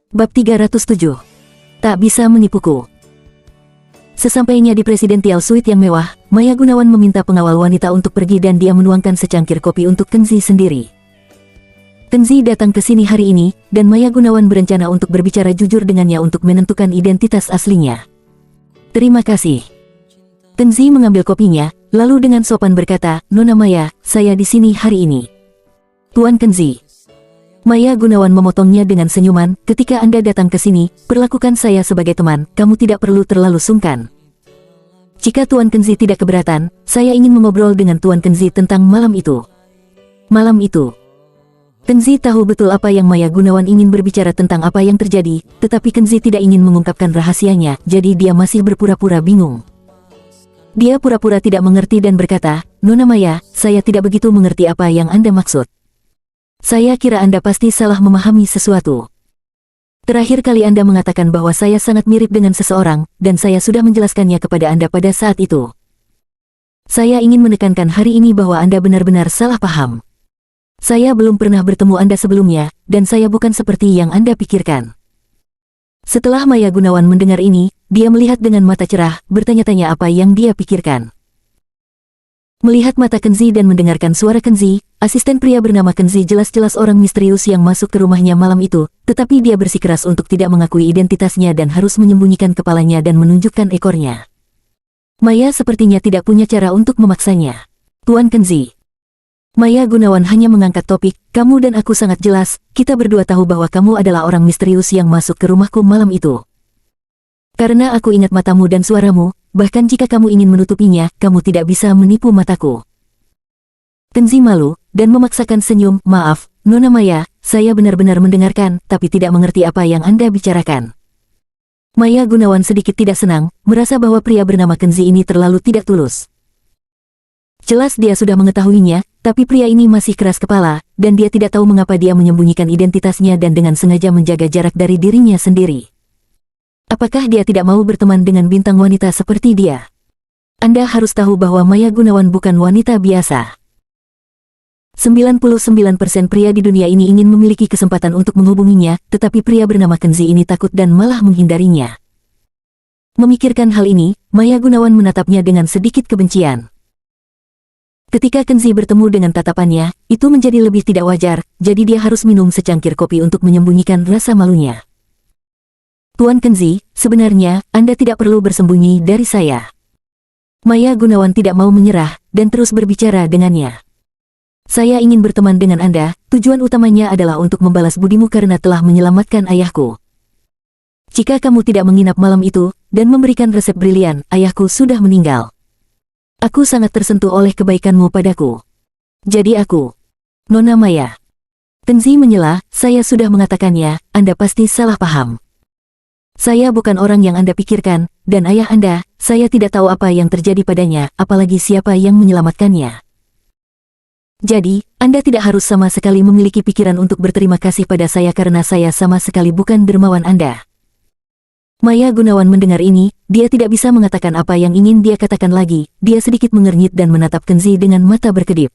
Bab 307. Tak bisa menipuku. Sesampainya di Presidential Suite yang mewah, Maya Gunawan meminta pengawal wanita untuk pergi dan dia menuangkan secangkir kopi untuk Kenzi sendiri. Kenzi datang ke sini hari ini, dan Maya Gunawan berencana untuk berbicara jujur dengannya untuk menentukan identitas aslinya. Terima kasih. Kenzi mengambil kopinya, lalu dengan sopan berkata, "Nona Maya, saya di sini hari ini." "Tuan Kenzi." Maya Gunawan memotongnya dengan senyuman, "Ketika Anda datang ke sini, perlakukan saya sebagai teman, kamu tidak perlu terlalu sungkan. Jika Tuan Kenzi tidak keberatan, saya ingin mengobrol dengan Tuan Kenzi tentang malam itu." Malam itu. Kenzi tahu betul apa yang Maya Gunawan ingin berbicara tentang apa yang terjadi, tetapi Kenzi tidak ingin mengungkapkan rahasianya, jadi dia masih berpura-pura bingung. Dia pura-pura tidak mengerti dan berkata, "Nona Maya, saya tidak begitu mengerti apa yang Anda maksud. Saya kira Anda pasti salah memahami sesuatu. Terakhir kali Anda mengatakan bahwa saya sangat mirip dengan seseorang, dan saya sudah menjelaskannya kepada Anda pada saat itu. Saya ingin menekankan hari ini bahwa Anda benar-benar salah paham. Saya belum pernah bertemu Anda sebelumnya, dan saya bukan seperti yang Anda pikirkan." Setelah Maya Gunawan mendengar ini, dia melihat dengan mata cerah, bertanya-tanya apa yang dia pikirkan. Melihat mata Kenzi dan mendengarkan suara Kenzi, asisten pria bernama Kenzi jelas-jelas orang misterius yang masuk ke rumahnya malam itu, tetapi dia bersikeras untuk tidak mengakui identitasnya dan harus menyembunyikan kepalanya dan menunjukkan ekornya. Maya sepertinya tidak punya cara untuk memaksanya. "Tuan Kenzi." Maya Gunawan hanya mengangkat topik, "Kamu dan aku sangat jelas, kita berdua tahu bahwa kamu adalah orang misterius yang masuk ke rumahku malam itu. Karena aku ingat matamu dan suaramu, bahkan jika kamu ingin menutupinya, kamu tidak bisa menipu mataku." Kenzi malu, dan memaksakan senyum, "Maaf, Nona Maya, saya benar-benar mendengarkan, tapi tidak mengerti apa yang Anda bicarakan." Maya Gunawan sedikit tidak senang, merasa bahwa pria bernama Kenzi ini terlalu tidak tulus. Jelas dia sudah mengetahuinya, tapi pria ini masih keras kepala, dan dia tidak tahu mengapa dia menyembunyikan identitasnya dan dengan sengaja menjaga jarak dari dirinya sendiri. Apakah dia tidak mau berteman dengan bintang wanita seperti dia? Anda harus tahu bahwa Maya Gunawan bukan wanita biasa. 99% pria di dunia ini ingin memiliki kesempatan untuk menghubunginya, tetapi pria bernama Kenzi ini takut dan malah menghindarinya. Memikirkan hal ini, Maya Gunawan menatapnya dengan sedikit kebencian. Ketika Kenzi bertemu dengan tatapannya, itu menjadi lebih tidak wajar, jadi dia harus minum secangkir kopi untuk menyembunyikan rasa malunya. "Tuan Kenzi, sebenarnya, Anda tidak perlu bersembunyi dari saya." Maya Gunawan tidak mau menyerah, dan terus berbicara dengannya. "Saya ingin berteman dengan Anda, tujuan utamanya adalah untuk membalas budimu karena telah menyelamatkan ayahku. Jika kamu tidak menginap malam itu, dan memberikan resep brilian, ayahku sudah meninggal. Aku sangat tersentuh oleh kebaikanmu padaku. Jadi aku..." "Nona Maya." Kenzi menyela, "Saya sudah mengatakannya, Anda pasti salah paham. Saya bukan orang yang Anda pikirkan, dan ayah Anda, saya tidak tahu apa yang terjadi padanya, apalagi siapa yang menyelamatkannya. Jadi, Anda tidak harus sama sekali memiliki pikiran untuk berterima kasih pada saya karena saya sama sekali bukan dermawan Anda." Maya Gunawan mendengar ini, dia tidak bisa mengatakan apa yang ingin dia katakan lagi, dia sedikit mengernyit dan menatap Kenzi dengan mata berkedip.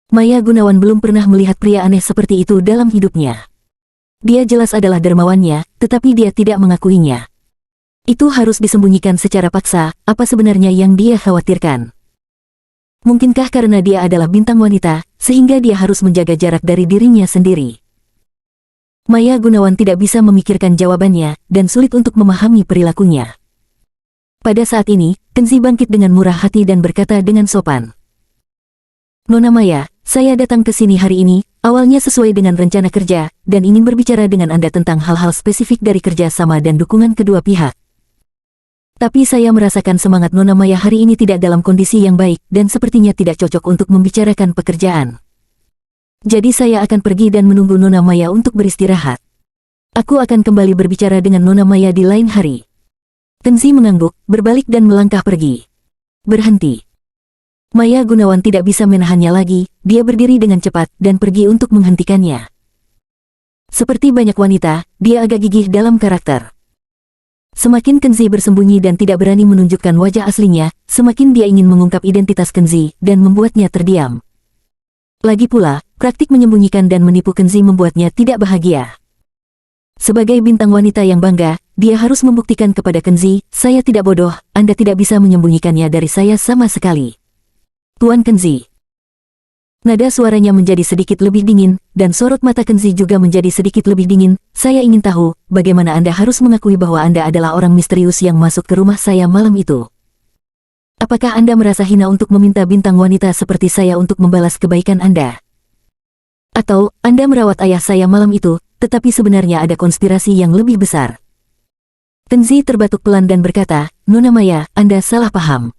Maya Gunawan belum pernah melihat pria aneh seperti itu dalam hidupnya. Dia jelas adalah dermawannya, tetapi dia tidak mengakuinya. Itu harus disembunyikan secara paksa, apa sebenarnya yang dia khawatirkan? Mungkinkah karena dia adalah bintang wanita, sehingga dia harus menjaga jarak dari dirinya sendiri? Maya Gunawan tidak bisa memikirkan jawabannya, dan sulit untuk memahami perilakunya. Pada saat ini, Kenzi bangkit dengan murah hati dan berkata dengan sopan, "Nona Maya, saya datang ke sini hari ini, awalnya sesuai dengan rencana kerja, dan ingin berbicara dengan Anda tentang hal-hal spesifik dari kerja sama dan dukungan kedua pihak. Tapi saya merasakan semangat Nona Maya hari ini tidak dalam kondisi yang baik, dan sepertinya tidak cocok untuk membicarakan pekerjaan. Jadi saya akan pergi dan menunggu Nona Maya untuk beristirahat. Aku akan kembali berbicara dengan Nona Maya di lain hari." Kenzi mengangguk, berbalik dan melangkah pergi. Berhenti. Maya Gunawan tidak bisa menahannya lagi, dia berdiri dengan cepat dan pergi untuk menghentikannya. Seperti banyak wanita, dia agak gigih dalam karakter. Semakin Kenzi bersembunyi dan tidak berani menunjukkan wajah aslinya, semakin dia ingin mengungkap identitas Kenzi dan membuatnya terdiam. Lagi pula, praktik menyembunyikan dan menipu Kenzi membuatnya tidak bahagia. Sebagai bintang wanita yang bangga, dia harus membuktikan kepada Kenzi, saya tidak bodoh, Anda tidak bisa menyembunyikannya dari saya sama sekali. Tuan Kenzi. Nada suaranya menjadi sedikit lebih dingin, dan sorot mata Kenzi juga menjadi sedikit lebih dingin. Saya ingin tahu, bagaimana Anda harus mengakui bahwa Anda adalah orang misterius yang masuk ke rumah saya malam itu. Apakah Anda merasa hina untuk meminta bintang wanita seperti saya untuk membalas kebaikan Anda? Atau, Anda merawat ayah saya malam itu, tetapi sebenarnya ada konspirasi yang lebih besar? Kenzi terbatuk pelan dan berkata, Nona Maya, Anda salah paham.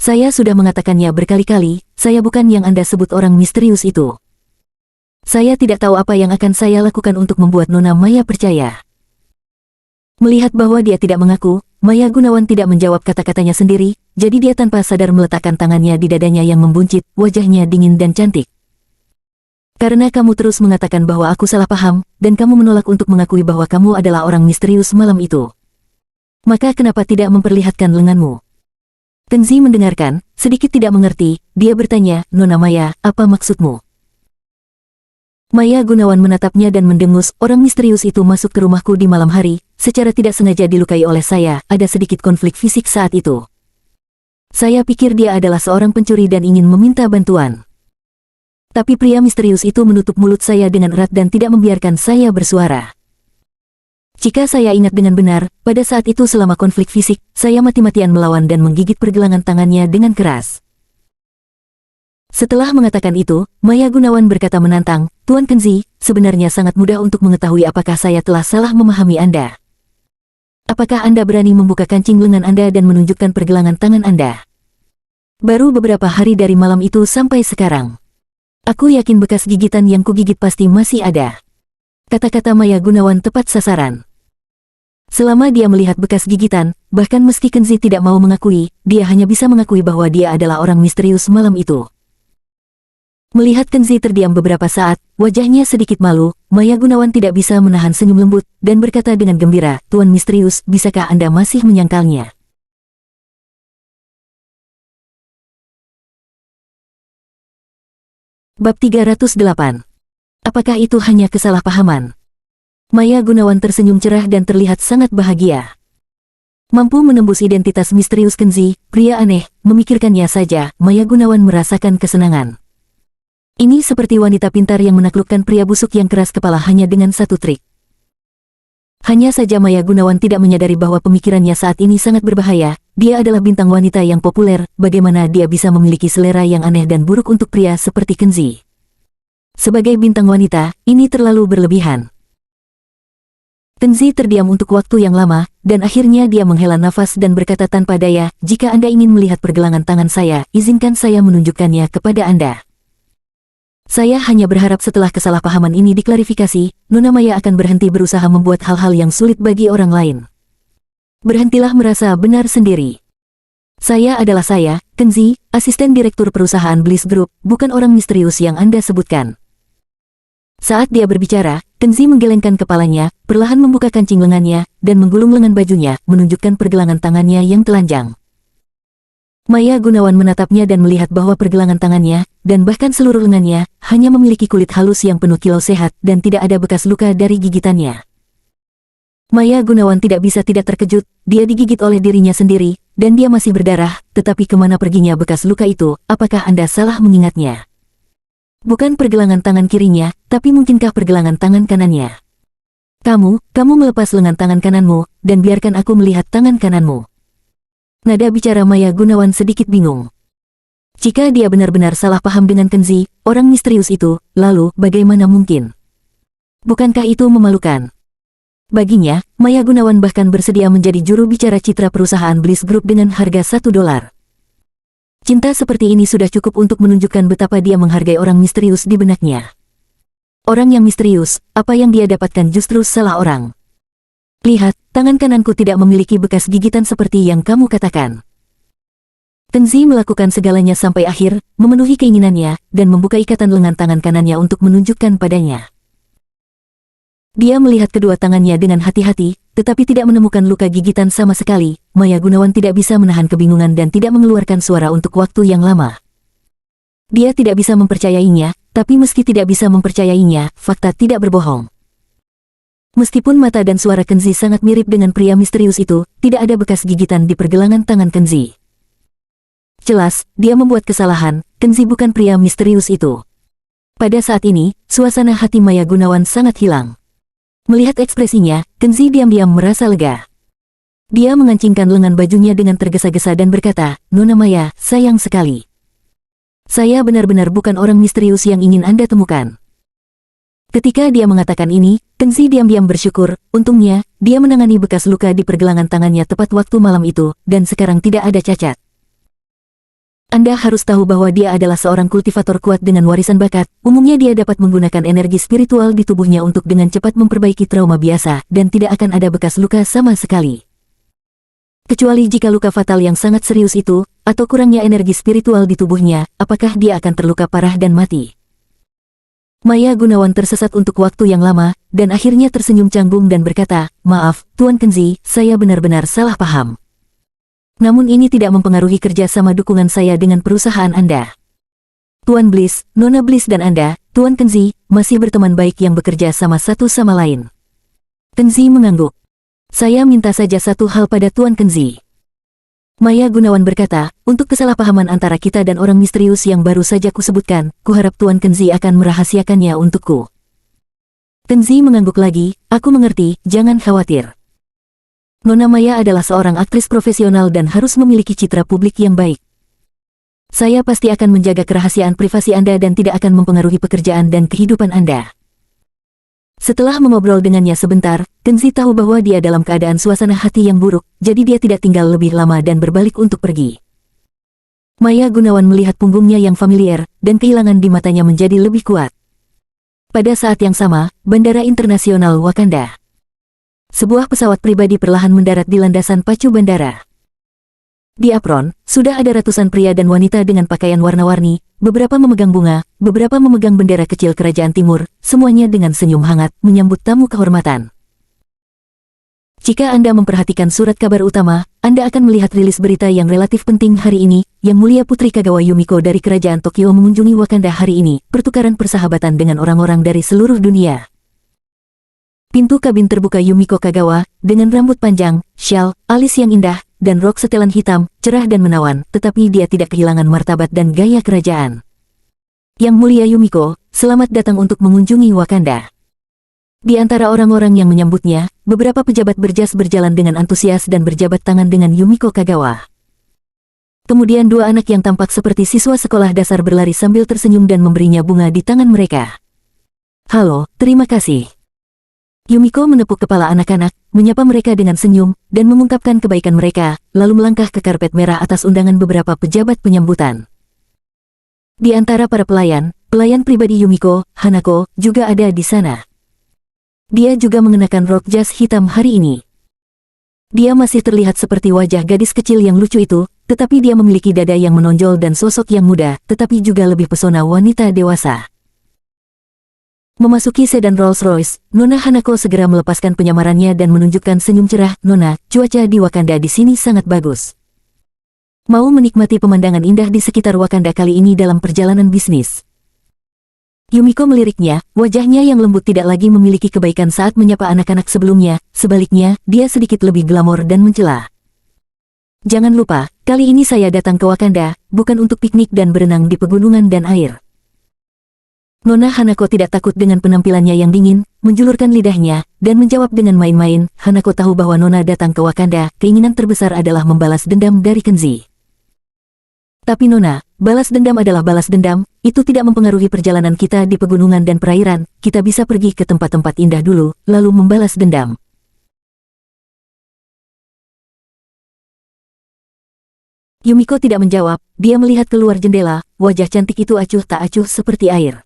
Saya sudah mengatakannya berkali-kali, saya bukan yang Anda sebut orang misterius itu. Saya tidak tahu apa yang akan saya lakukan untuk membuat Nona Maya percaya. Melihat bahwa dia tidak mengaku, Maya Gunawan tidak menjawab kata-katanya sendiri, jadi dia tanpa sadar meletakkan tangannya di dadanya yang membuncit, wajahnya dingin dan cantik. Karena kamu terus mengatakan bahwa aku salah paham, dan kamu menolak untuk mengakui bahwa kamu adalah orang misterius malam itu. Maka kenapa tidak memperlihatkan lenganmu? Kenzi mendengarkan, sedikit tidak mengerti, dia bertanya, Nona Maya, apa maksudmu? Maya Gunawan menatapnya dan mendengus, orang misterius itu masuk ke rumahku di malam hari, secara tidak sengaja dilukai oleh saya, ada sedikit konflik fisik saat itu. Saya pikir dia adalah seorang pencuri dan ingin meminta bantuan. Tapi pria misterius itu menutup mulut saya dengan erat dan tidak membiarkan saya bersuara. Jika saya ingat dengan benar, pada saat itu selama konflik fisik, saya mati-matian melawan dan menggigit pergelangan tangannya dengan keras. Setelah mengatakan itu, Maya Gunawan berkata menantang, Tuan Kenzi, sebenarnya sangat mudah untuk mengetahui apakah saya telah salah memahami Anda. Apakah Anda berani membuka kancing lengan Anda dan menunjukkan pergelangan tangan Anda? Baru beberapa hari dari malam itu sampai sekarang. Aku yakin bekas gigitan yang kugigit pasti masih ada. Kata-kata Maya Gunawan tepat sasaran. Selama dia melihat bekas gigitan, bahkan meski Kenzi tidak mau mengakui, dia hanya bisa mengakui bahwa dia adalah orang misterius malam itu. Melihat Kenzi terdiam beberapa saat, wajahnya sedikit malu, Maya Gunawan tidak bisa menahan senyum lembut, dan berkata dengan gembira, Tuan Misterius, bisakah Anda masih menyangkalnya? Bab 308. Apakah itu hanya kesalahpahaman? Maya Gunawan tersenyum cerah dan terlihat sangat bahagia. Mampu menembus identitas misterius Kenzi, pria aneh, memikirkannya saja, Maya Gunawan merasakan kesenangan. Ini seperti wanita pintar yang menaklukkan pria busuk yang keras kepala hanya dengan satu trik. Hanya saja Maya Gunawan tidak menyadari bahwa pemikirannya saat ini sangat berbahaya, dia adalah bintang wanita yang populer, bagaimana dia bisa memiliki selera yang aneh dan buruk untuk pria seperti Kenzi. Sebagai bintang wanita, ini terlalu berlebihan. Kenzi terdiam untuk waktu yang lama, dan akhirnya dia menghela nafas dan berkata tanpa daya, jika Anda ingin melihat pergelangan tangan saya, izinkan saya menunjukkannya kepada Anda. Saya hanya berharap setelah kesalahpahaman ini diklarifikasi, Nona Maya akan berhenti berusaha membuat hal-hal yang sulit bagi orang lain. Berhentilah merasa benar sendiri. Saya adalah saya, Kenzi, asisten direktur perusahaan Bliss Group, bukan orang misterius yang Anda sebutkan. Saat dia berbicara, Kenzi menggelengkan kepalanya, perlahan membuka kancing lengannya, dan menggulung lengan bajunya, menunjukkan pergelangan tangannya yang telanjang. Maya Gunawan menatapnya dan melihat bahwa pergelangan tangannya, dan bahkan seluruh lengannya, hanya memiliki kulit halus yang penuh kilau sehat dan tidak ada bekas luka dari gigitannya. Maya Gunawan tidak bisa tidak terkejut, dia digigit oleh dirinya sendiri, dan dia masih berdarah, tetapi kemana perginya bekas luka itu, apakah Anda salah mengingatnya? Bukan pergelangan tangan kirinya, tapi mungkinkah pergelangan tangan kanannya? Kamu melepas lengan tangan kananmu, dan biarkan aku melihat tangan kananmu. Nada bicara Maya Gunawan sedikit bingung. Jika dia benar-benar salah paham dengan Kenzi, orang misterius itu, lalu bagaimana mungkin? Bukankah itu memalukan? Baginya, Maya Gunawan bahkan bersedia menjadi juru bicara citra perusahaan Bliss Group dengan harga $1. Cinta seperti ini sudah cukup untuk menunjukkan betapa dia menghargai orang misterius di benaknya. Orang yang misterius, apa yang dia dapatkan justru salah orang. Lihat, tangan kananku tidak memiliki bekas gigitan seperti yang kamu katakan. Kenzi melakukan segalanya sampai akhir, memenuhi keinginannya, dan membuka ikatan lengan tangan kanannya untuk menunjukkan padanya. Dia melihat kedua tangannya dengan hati-hati, tetapi tidak menemukan luka gigitan sama sekali. Maya Gunawan tidak bisa menahan kebingungan dan tidak mengeluarkan suara untuk waktu yang lama. Dia tidak bisa mempercayainya, tapi meski tidak bisa mempercayainya, fakta tidak berbohong. Meskipun mata dan suara Kenzi sangat mirip dengan pria misterius itu, tidak ada bekas gigitan di pergelangan tangan Kenzi. Jelas, dia membuat kesalahan. Kenzi bukan pria misterius itu. Pada saat ini, suasana hati Maya Gunawan sangat hilang. Melihat ekspresinya, Kenzi diam-diam merasa lega. Dia mengancingkan lengan bajunya dengan tergesa-gesa dan berkata, "Nona Maya, sayang sekali. Saya benar-benar bukan orang misterius yang ingin Anda temukan." Ketika dia mengatakan ini, Kenzi diam-diam bersyukur. Untungnya, dia menangani bekas luka di pergelangan tangannya tepat waktu malam itu, dan sekarang tidak ada cacat. Anda harus tahu bahwa dia adalah seorang kultivator kuat dengan warisan bakat. Umumnya dia dapat menggunakan energi spiritual di tubuhnya untuk dengan cepat memperbaiki trauma biasa, dan tidak akan ada bekas luka sama sekali. Kecuali jika luka fatal yang sangat serius itu, atau kurangnya energi spiritual di tubuhnya, apakah dia akan terluka parah dan mati. Maya Gunawan tersesat untuk waktu yang lama, dan akhirnya tersenyum canggung dan berkata, "Maaf, Tuan Kenzi, saya benar-benar salah paham. Namun ini tidak mempengaruhi kerjasama dukungan saya dengan perusahaan Anda. Tuan Bliss, Nona Bliss dan Anda, Tuan Kenzi, masih berteman baik yang bekerja sama satu sama lain." Kenzi mengangguk. "Saya minta saja satu hal pada Tuan Kenzi." Maya Gunawan berkata, "Untuk kesalahpahaman antara kita dan orang misterius yang baru saja kusebutkan, kuharap Tuan Kenzi akan merahasiakannya untukku." Kenzi mengangguk lagi, "Aku mengerti, jangan khawatir. Nona Maya adalah seorang aktris profesional dan harus memiliki citra publik yang baik. Saya pasti akan menjaga kerahasiaan privasi Anda dan tidak akan mempengaruhi pekerjaan dan kehidupan Anda." Setelah mengobrol dengannya sebentar, Kenzi tahu bahwa dia dalam keadaan suasana hati yang buruk, jadi dia tidak tinggal lebih lama dan berbalik untuk pergi. Maya Gunawan melihat punggungnya yang familiar, dan kehilangan di matanya menjadi lebih kuat. Pada saat yang sama, Bandara Internasional Wakanda. Sebuah pesawat pribadi perlahan mendarat di landasan pacu bandara. Di apron, sudah ada ratusan pria dan wanita dengan pakaian warna-warni, beberapa memegang bunga, beberapa memegang bendera kecil Kerajaan Timur, semuanya dengan senyum hangat menyambut tamu kehormatan. Jika Anda memperhatikan surat kabar utama, Anda akan melihat rilis berita yang relatif penting hari ini. Yang Mulia Putri Kagawa Yumiko dari Kerajaan Tokyo mengunjungi Wakanda hari ini, pertukaran persahabatan dengan orang-orang dari seluruh dunia. Pintu kabin terbuka Yumiko Kagawa, dengan rambut panjang, syal, alis yang indah, dan rok setelan hitam, cerah dan menawan, tetapi dia tidak kehilangan martabat dan gaya kerajaan. "Yang Mulia Yumiko, selamat datang untuk mengunjungi Wakanda." Di antara orang-orang yang menyambutnya, beberapa pejabat berjas berjalan dengan antusias dan berjabat tangan dengan Yumiko Kagawa. Kemudian dua anak yang tampak seperti siswa sekolah dasar berlari sambil tersenyum dan memberinya bunga di tangan mereka. "Halo, terima kasih." Yumiko menepuk kepala anak-anak, menyapa mereka dengan senyum, dan mengungkapkan kebaikan mereka, lalu melangkah ke karpet merah atas undangan beberapa pejabat penyambutan. Di antara para pelayan pribadi Yumiko, Hanako, juga ada di sana. Dia juga mengenakan rok jas hitam hari ini. Dia masih terlihat seperti wajah gadis kecil yang lucu itu, tetapi dia memiliki dada yang menonjol dan sosok yang muda, tetapi juga lebih pesona wanita dewasa. Memasuki sedan Rolls-Royce, Nona Hanako segera melepaskan penyamarannya dan menunjukkan senyum cerah. "Nona, cuaca di Wakanda di sini sangat bagus. Mau menikmati pemandangan indah di sekitar Wakanda kali ini dalam perjalanan bisnis?" Yumiko meliriknya, wajahnya yang lembut tidak lagi memiliki kebaikan saat menyapa anak-anak sebelumnya, sebaliknya, dia sedikit lebih glamor dan mencela. "Jangan lupa, kali ini saya datang ke Wakanda, bukan untuk piknik dan berenang di pegunungan dan air." Nona Hanako tidak takut dengan penampilannya yang dingin, menjulurkan lidahnya, dan menjawab dengan main-main. Hanako tahu bahwa Nona datang ke Wakanda, keinginan terbesar adalah membalas dendam dari Kenzi. "Tapi Nona, balas dendam adalah balas dendam, itu tidak mempengaruhi perjalanan kita di pegunungan dan perairan, kita bisa pergi ke tempat-tempat indah dulu, lalu membalas dendam." Yumiko tidak menjawab, dia melihat keluar jendela, wajah cantik itu acuh tak acuh seperti air.